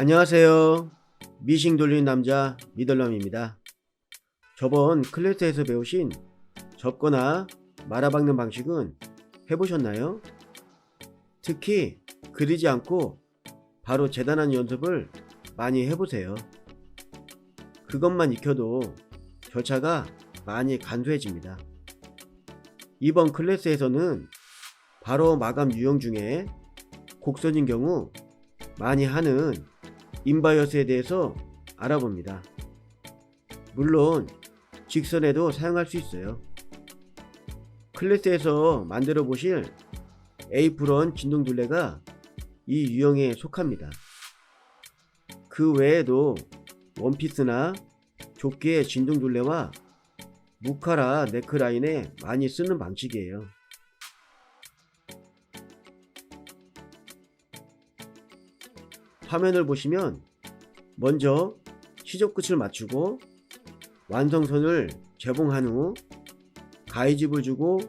안녕하세요. 미싱 돌리는 남자 미덜럼입니다. 저번 클래스에서 배우신 접거나 말아박는 방식은 해보셨나요? 특히 그리지 않고 바로 재단하는 연습을 많이 해보세요. 그것만 익혀도 절차가 많이 간소해집니다. 이번 클래스에서는 바로 마감 유형 중에 곡선인 경우 많이 하는 인바이어스에 대해서 알아봅니다. 물론 직선에도 사용할 수 있어요. 클래스에서 만들어 보실 에이프런 진동둘레가 이 유형에 속합니다. 그 외에도 원피스나 조끼의 진동둘레와 무카라 네크라인에 많이 쓰는 방식이에요. 화면을 보시면 먼저 시접 끝을 맞추고 완성선을 재봉한 후 가위집을 주고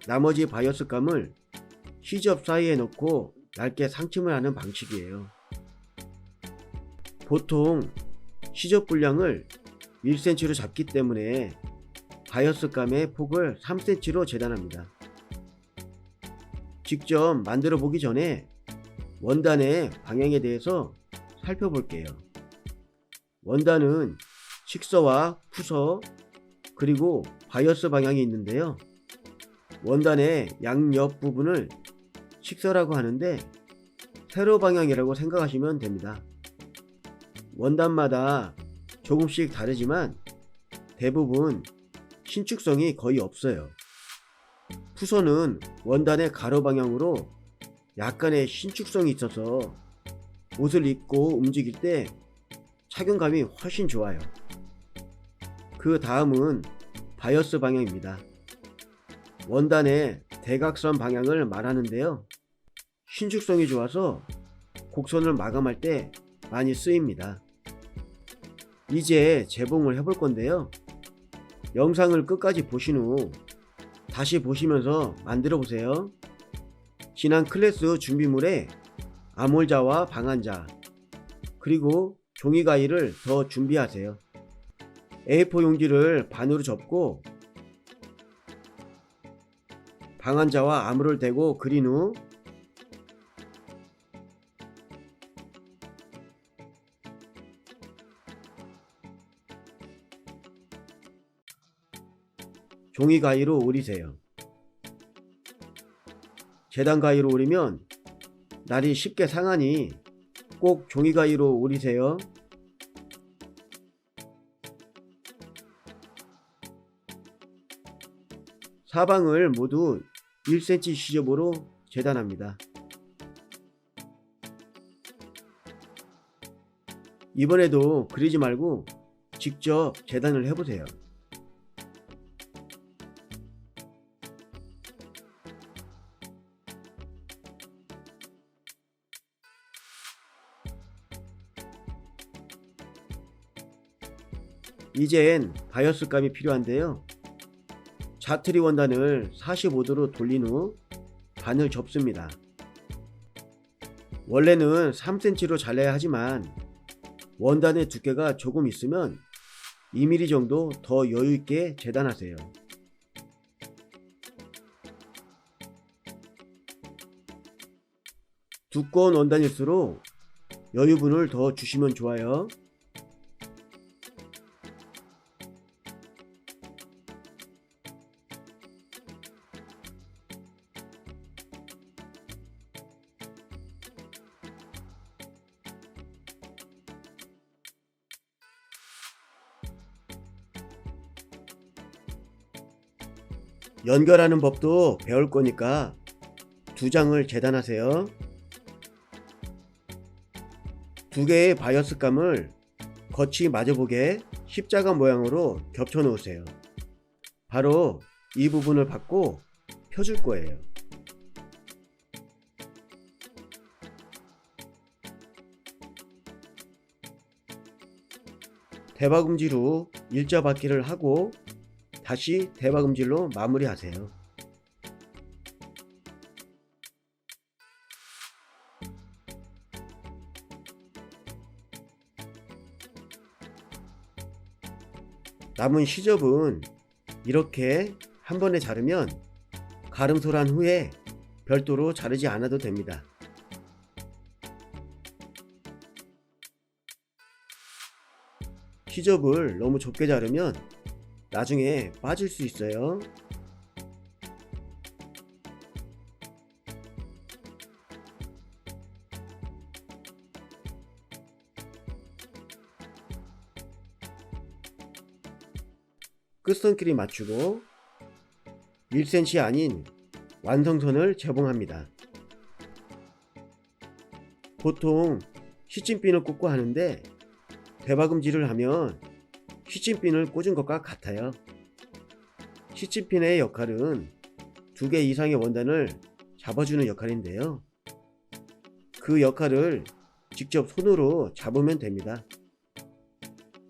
나머지 바이어스감을 시접 사이에 넣고 얇게 상침을 하는 방식이에요. 보통 시접 분량을 1cm로 잡기 때문에 바이어스감의 폭을 3cm로 재단합니다. 직접 만들어 보기 전에 원단의 방향에 대해서 살펴볼게요. 원단은 식서와 푸서 그리고 바이어스 방향이 있는데요. 원단의 양옆 부분을 식서라고 하는데 세로 방향이라고 생각하시면 됩니다. 원단마다 조금씩 다르지만 대부분 신축성이 거의 없어요. 푸서는 원단의 가로 방향으로 약간의 신축성이 있어서 옷을 입고 움직일 때 착용감이 훨씬 좋아요. 그 다음은 바이어스 방향입니다. 원단의 대각선 방향을 말하는데요. 신축성이 좋아서 곡선을 마감할 때 많이 쓰입니다. 이제 재봉을 해볼 건데요. 영상을 끝까지 보신 후 다시 보시면서 만들어 보세요. 지난 클래스 준비물에 암홀자와 방한자 그리고 종이가위를 더 준비하세요. A4 용지를 반으로 접고 방한자와 암홀을 대고 그린 후 종이가위로 오리세요. 재단 가위로 오리면 날이 쉽게 상하니 꼭 종이가위로 오리세요. 사방을 모두 1cm 시접으로 재단합니다. 이번에도 그리지 말고 직접 재단을 해보세요. 이젠 바이어스감이 필요한데요. 자트리 원단을 45도로 돌린 후 반을 접습니다. 원래는 3cm로 잘라야 하지만 원단의 두께가 조금 있으면 2mm 정도 더 여유있게 재단하세요. 두꺼운 원단일수록 여유분을 더 주시면 좋아요. 연결하는 법도 배울 거니까 두 장을 재단하세요. 두 개의 바이어스감을 겉이 마주보게 십자가 모양으로 겹쳐 놓으세요. 바로 이 부분을 받고 펴줄 거예요. 대박음질로 일자 받기를 하고 다시 대박음질로 마무리하세요. 남은 시접은 이렇게 한 번에 자르면 가름소란 후에 별도로 자르지 않아도 됩니다. 시접을 너무 좁게 자르면 나중에 빠질 수 있어요. 끝선끼리 맞추고 1cm 아닌 완성선을 재봉합니다. 보통 시침핀을 꽂고 하는데 대박음질을 하면 시침핀을 꽂은 것과 같아요. 시침핀의 역할은 2개 이상의 원단을 잡아주는 역할인데요. 그 역할을 직접 손으로 잡으면 됩니다.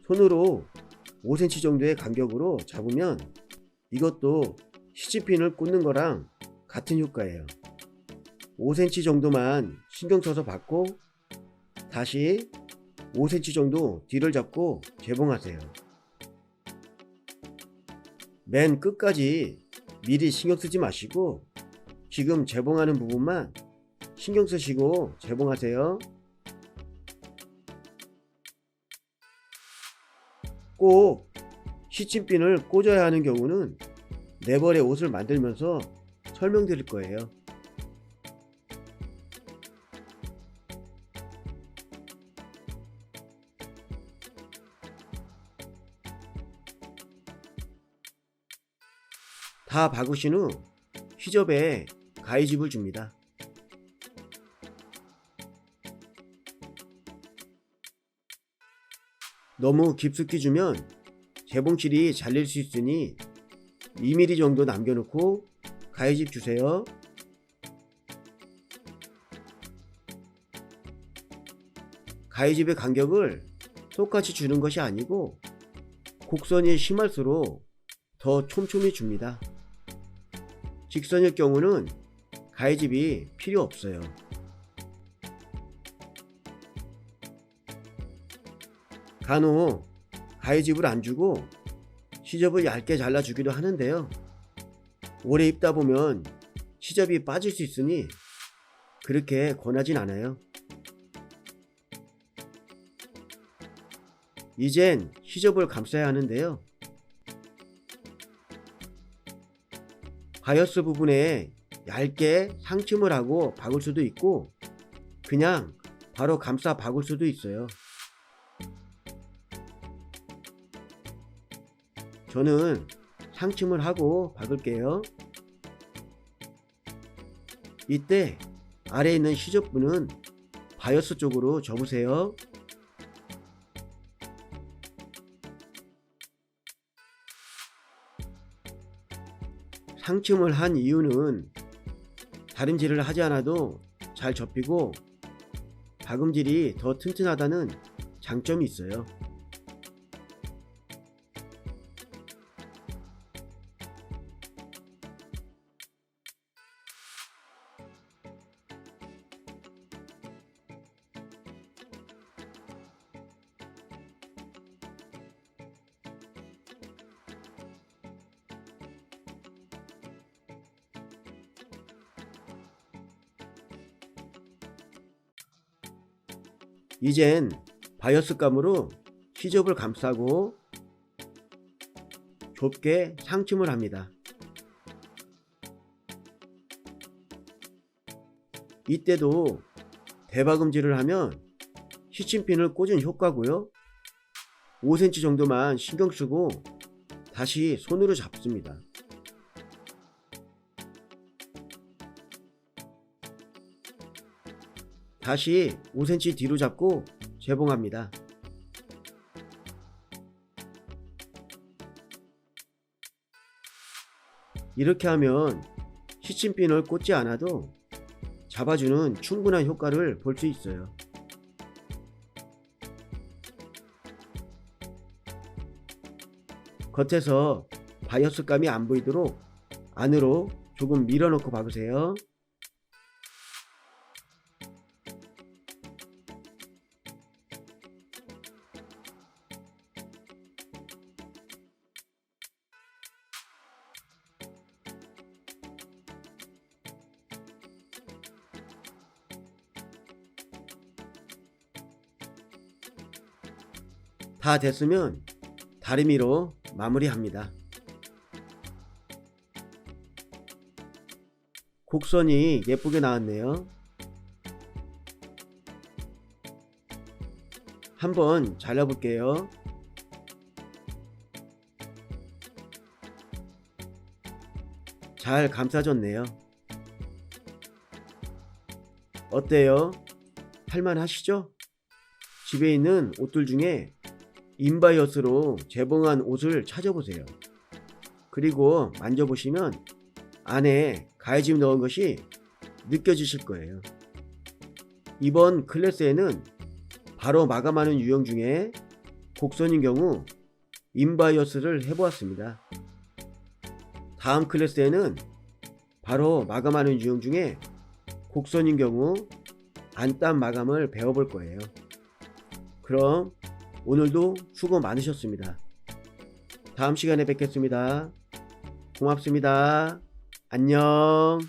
손으로 5cm 정도의 간격으로 잡으면 이것도 시침핀을 꽂는 거랑 같은 효과예요. 5cm 정도만 신경 써서 받고 다시 5cm 정도 뒤를 잡고 재봉하세요. 맨 끝까지 미리 신경 쓰지 마시고 지금 재봉하는 부분만 신경 쓰시고 재봉하세요. 꼭 시침핀을 꽂아야 하는 경우는 4벌의 옷을 만들면서 설명드릴 거예요. 다 박으신 후 시접에 가위집을 줍니다. 너무 깊숙이 주면 재봉실이 잘릴 수 있으니 2mm 정도 남겨놓고 가위집 주세요. 가위집의 간격을 똑같이 주는 것이 아니고 곡선이 심할수록 더 촘촘히 줍니다. 직선일 경우는 가위집이 필요 없어요. 간혹 가위집을 안 주고 시접을 얇게 잘라주기도 하는데요. 오래 입다 보면 시접이 빠질 수 있으니 그렇게 권하진 않아요. 이젠 시접을 감싸야 하는데요. 바이어스 부분에 얇게 상침을 하고 박을 수도 있고 그냥 바로 감싸 박을 수도 있어요. 저는 상침을 하고 박을게요. 이때 아래에 있는 시접부는 바이어스 쪽으로 접으세요. 상침을 한 이유는 다림질을 하지 않아도 잘 접히고 박음질이 더 튼튼하다는 장점이 있어요. 이젠 바이어스 감으로 시접을 감싸고 좁게 상침을 합니다. 이때도 대박음질을 하면 시침핀을 꽂은 효과고요. 5cm 정도만 신경 쓰고 다시 손으로 잡습니다. 다시 5cm 뒤로 잡고 재봉합니다. 이렇게 하면 시침핀을 꽂지 않아도 잡아주는 충분한 효과를 볼 수 있어요. 겉에서 바이어스감이 안 보이도록 안으로 조금 밀어넣고 박으세요. 다 됐으면 다리미로 마무리합니다. 곡선이 예쁘게 나왔네요. 한번 잘라볼게요. 잘 감싸졌네요. 어때요? 할만하시죠? 집에 있는 옷들 중에 인바이어스로 재봉한 옷을 찾아보세요. 그리고 만져보시면 안에 가해짐 넣은 것이 느껴지실 거예요. 이번 클래스에는 바로 마감하는 유형 중에 곡선인 경우 인바이어스를 해보았습니다. 다음 클래스에는 바로 마감하는 유형 중에 곡선인 경우 안땀 마감을 배워볼 거예요. 그럼 오늘도 수고 많으셨습니다. 다음 시간에 뵙겠습니다. 고맙습니다. 안녕.